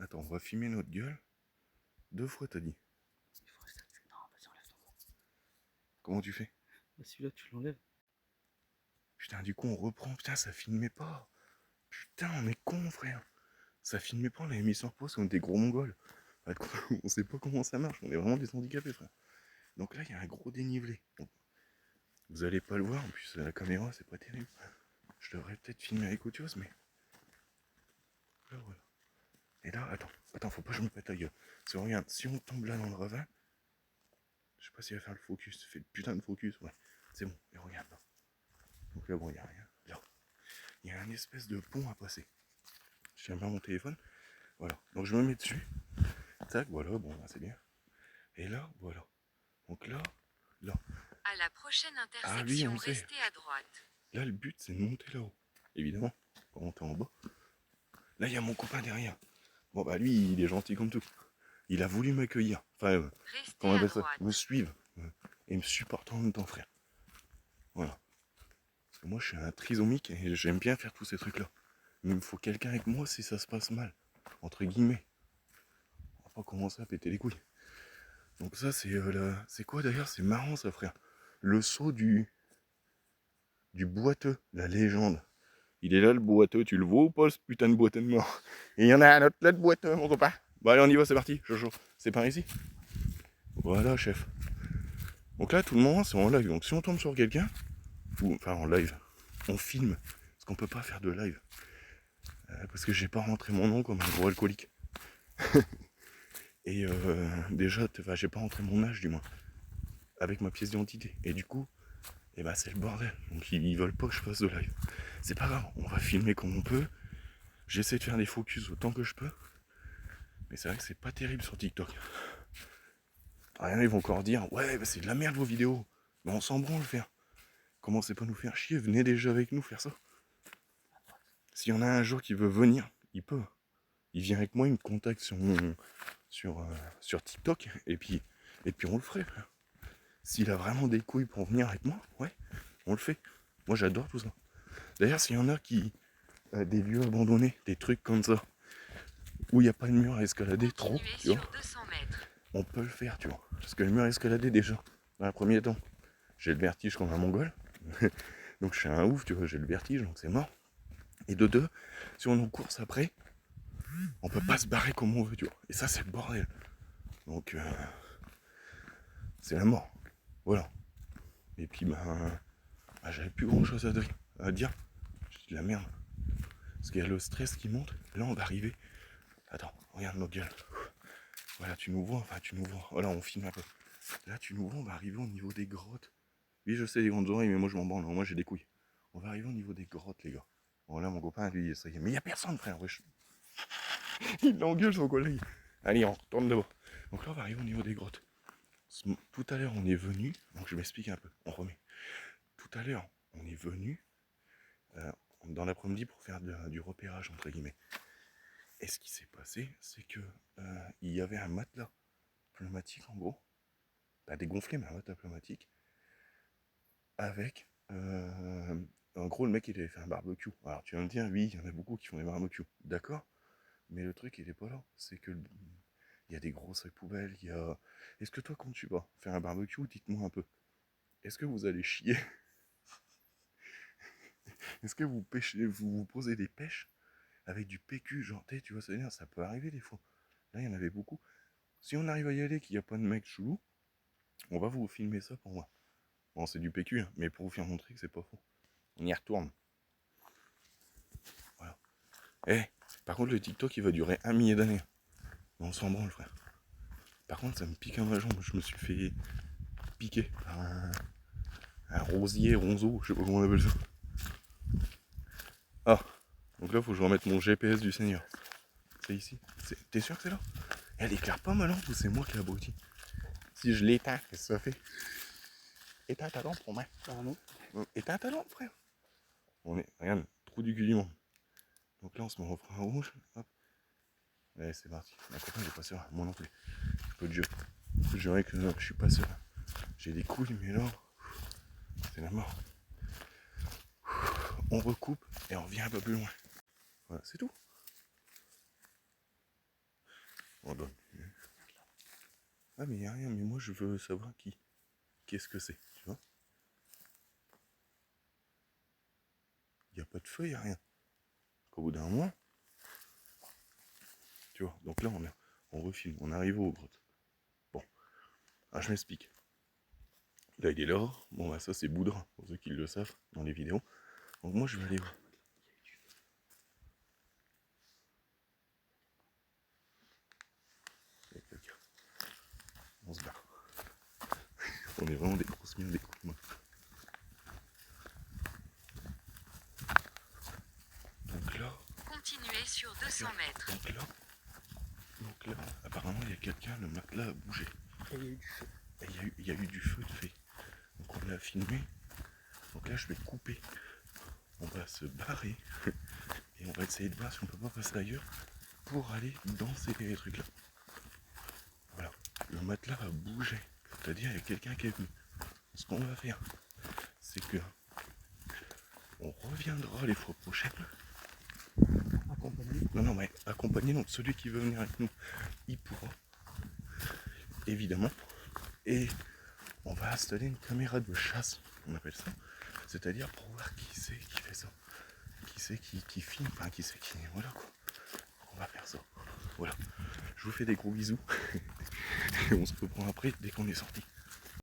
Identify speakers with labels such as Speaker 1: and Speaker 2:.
Speaker 1: Attends, on va filmer notre gueule. 2 fois, t'as dit.
Speaker 2: Il faudrait ça. Non, vas-y, enlève ton mot.
Speaker 1: Comment tu fais?
Speaker 2: Bah, celui-là, tu l'enlèves.
Speaker 1: Putain, du coup, on reprend. Putain, ça filmait pas. Putain, on est con, frère. Ça filmait pas, on l'avait mis sur pause, on était gros mongols. On sait pas comment ça marche, on est vraiment des handicapés, frère. Donc là, il y a un gros dénivelé. Bon, vous allez pas le voir, en plus, la caméra, c'est pas terrible. Je devrais peut-être filmer avec autre chose, mais. Là, voilà. Et là, attends, faut pas que je me pète la gueule. Parce que regarde, si on tombe là dans le ravin, je sais pas s'il va faire le focus. Fait le putain de focus, ouais. C'est bon, et regarde là. Donc là, bon, il y a rien. Là, il y a un espèce de pont à passer. Je tiens bien mon téléphone. Voilà. Donc je me mets dessus. Tac, voilà, bon, bah, c'est bien. Et là, voilà. Donc là.
Speaker 3: À la prochaine
Speaker 1: Ah oui, on
Speaker 3: intersection,
Speaker 1: le sait.
Speaker 3: restez à droite.
Speaker 1: Là, le but, c'est de monter là-haut. Évidemment, pas monter en bas. Là, il y a mon copain derrière. Bon, bah lui, il est gentil comme tout. Il a voulu m'accueillir. Enfin,
Speaker 3: Restez
Speaker 1: comment on
Speaker 3: à
Speaker 1: appelle ça?
Speaker 3: droite.
Speaker 1: Me suivre. Et me supporter en même temps, frère. Voilà. Parce que moi, je suis un trisomique et j'aime bien faire tous ces trucs-là. Mais il me faut quelqu'un avec moi si ça se passe mal. Entre guillemets. On va pas commencer à péter les couilles. Donc ça, c'est c'est quoi d'ailleurs? C'est marrant, ça, frère. Le saut du boiteux, la légende. Il est là le boiteux, tu le vois ou pas ce putain de boiteux de mort? Et il y en a un autre là de boiteux, mon copain. Bon allez on y va, c'est parti, Jojo. C'est par ici. Voilà chef. Donc là tout le monde c'est en live, donc si on tombe sur quelqu'un, ou enfin en live, on filme. Parce qu'on peut pas faire de live. Parce que j'ai pas rentré mon nom comme un gros alcoolique. Et déjà, enfin, j'ai pas rentré mon âge du moins. Avec ma pièce d'identité. Et du coup, eh ben, c'est le bordel. Donc ils veulent pas que je fasse de live. C'est pas grave, on va filmer comme on peut. J'essaie de faire des focus autant que je peux. Mais c'est vrai que c'est pas terrible sur TikTok. Rien, ils vont encore dire, ouais, bah c'est de la merde vos vidéos. Mais on s'en branle faire. Commencez pas à nous faire chier, venez déjà avec nous faire ça. S'il y en a un jour qui veut venir, il peut. Il vient avec moi, il me contacte sur TikTok, et puis on le ferait. S'il a vraiment des couilles pour venir avec moi, ouais, on le fait. Moi j'adore tout ça. D'ailleurs, s'il y en a qui. Des lieux abandonnés, des trucs comme ça, où il n'y a pas de mur à escalader trop, tu vois,
Speaker 3: Sur 200 mètres.
Speaker 1: on peut le faire, tu vois. Parce que le mur à escalader, déjà, dans un premier temps, j'ai le vertige comme un mongol. Donc je suis un ouf, tu vois, j'ai le vertige, donc c'est mort. Et de deux, si on est en course après, on peut pas se barrer comme on veut, tu vois. Et ça, c'est le bordel. Donc, c'est la mort. Voilà. Et puis, j'avais plus grand chose à dire. J'ai dit de la merde. Parce qu'il y a le stress qui monte. Là, on va arriver. Attends, regarde nos gueules. Voilà, tu nous vois, enfin, tu nous vois. Voilà, on filme un peu. Là, tu nous vois, on va arriver au niveau des grottes. Oui, je sais, les grandes oreilles, mais moi, je m'en branle. Moi, j'ai des couilles. On va arriver au niveau des grottes, les gars. Bon, là, mon copain, lui, ça y est. Mais il n'y a personne, frère. Wesh. Il engueule son collègue. Allez, on retourne devant. Donc là, on va arriver au niveau des grottes. Tout à l'heure, on est venu. Donc, je m'explique un peu. On remet. Tout à l'heure, on est venu dans l'après-midi pour faire du repérage, entre guillemets. Et ce qui s'est passé, c'est que il y avait un matelas pneumatique, en gros. Pas dégonflé, mais un matelas pneumatique. Avec. En gros, le mec, il avait fait un barbecue. Alors, tu vas me dire, oui, il y en a beaucoup qui font des barbecues. D'accord. Mais le truc, il est pas là. C'est que il y a des gros sacs poubelles, il y a. Est-ce que toi, quand tu vas faire un barbecue, dites-moi un peu. Est-ce que vous allez chier? Est-ce que vous pêchez, vous posez des pêches avec du PQ, genre, tu vois, ça peut arriver des fois. Là, il y en avait beaucoup. Si on arrive à y aller, qu'il n'y a pas de mec chelou, on va vous filmer ça pour moi. Bon, c'est du PQ, hein, mais pour vous faire montrer que c'est pas faux. On y retourne. Voilà. Eh, par contre, le TikTok, il va durer 1 millier d'années. On s'en branle, frère. Par contre, ça me pique à ma jambe. Je me suis fait piquer par un rosier, ronzeau, je sais pas comment on appelle ça. Ah, donc là, faut que je remette mon GPS du Seigneur. C'est ici. T'es sûr que c'est là? Elle éclaire pas ma lampe ou c'est moi qui l'abrutis? Si je l'éteins, qu'est-ce que ça fait? Éteins ta lampe, Romain.
Speaker 2: Pardon.
Speaker 1: Éteins ta lampe, frère. On est, regarde, trou du cul du monde. Donc là, on se met en frein rouge. Hop. Allez, c'est parti. Ma copain, il est pas sûr. Moi non plus. Peu de jeu. Je peux jurer que je suis pas sûr. J'ai des couilles, mais là, c'est la mort. On recoupe et on revient un peu plus loin. Voilà, c'est tout. On donne. Ah mais y a rien, mais moi je veux savoir qu'est-ce que c'est, tu vois. Y a pas de feu, y a rien. Qu'au bout d'un moment, tu vois, donc là on refilme, on arrive aux grottes. Bon, ah je m'explique. Là il est là, bon bah ça c'est Boudre, pour ceux qui le savent dans les vidéos. Donc moi je vais aller voir. Il y a quelqu'un. On se barre. On est vraiment des grosses mines, des coups de main. Donc là,
Speaker 3: Continuez sur 200 mètres.
Speaker 1: donc là, apparemment il y a quelqu'un, le matelas a bougé.
Speaker 2: Et il y a eu du feu.
Speaker 1: Et il y a eu du feu de fait. Donc on l'a filmé. Donc là je vais couper. On va se barrer. Et on va essayer de voir si on peut pas passer ailleurs pour aller dans ces trucs là. Voilà. Le matelas a bougé. C'est-à-dire il y a quelqu'un qui est venu. Ce qu'on va faire, c'est que on reviendra les fois prochaines.
Speaker 2: Accompagné.
Speaker 1: Non, mais accompagné, donc celui qui veut venir avec nous, il pourra. Évidemment. Et on va installer une caméra de chasse, on appelle ça. C'est-à-dire pour voir qui c'est qui fait ça. Qui c'est qui filme, enfin qui c'est qui. Voilà quoi. On va faire ça. Voilà. Je vous fais des gros bisous. Et on se reprend après dès qu'on est sorti.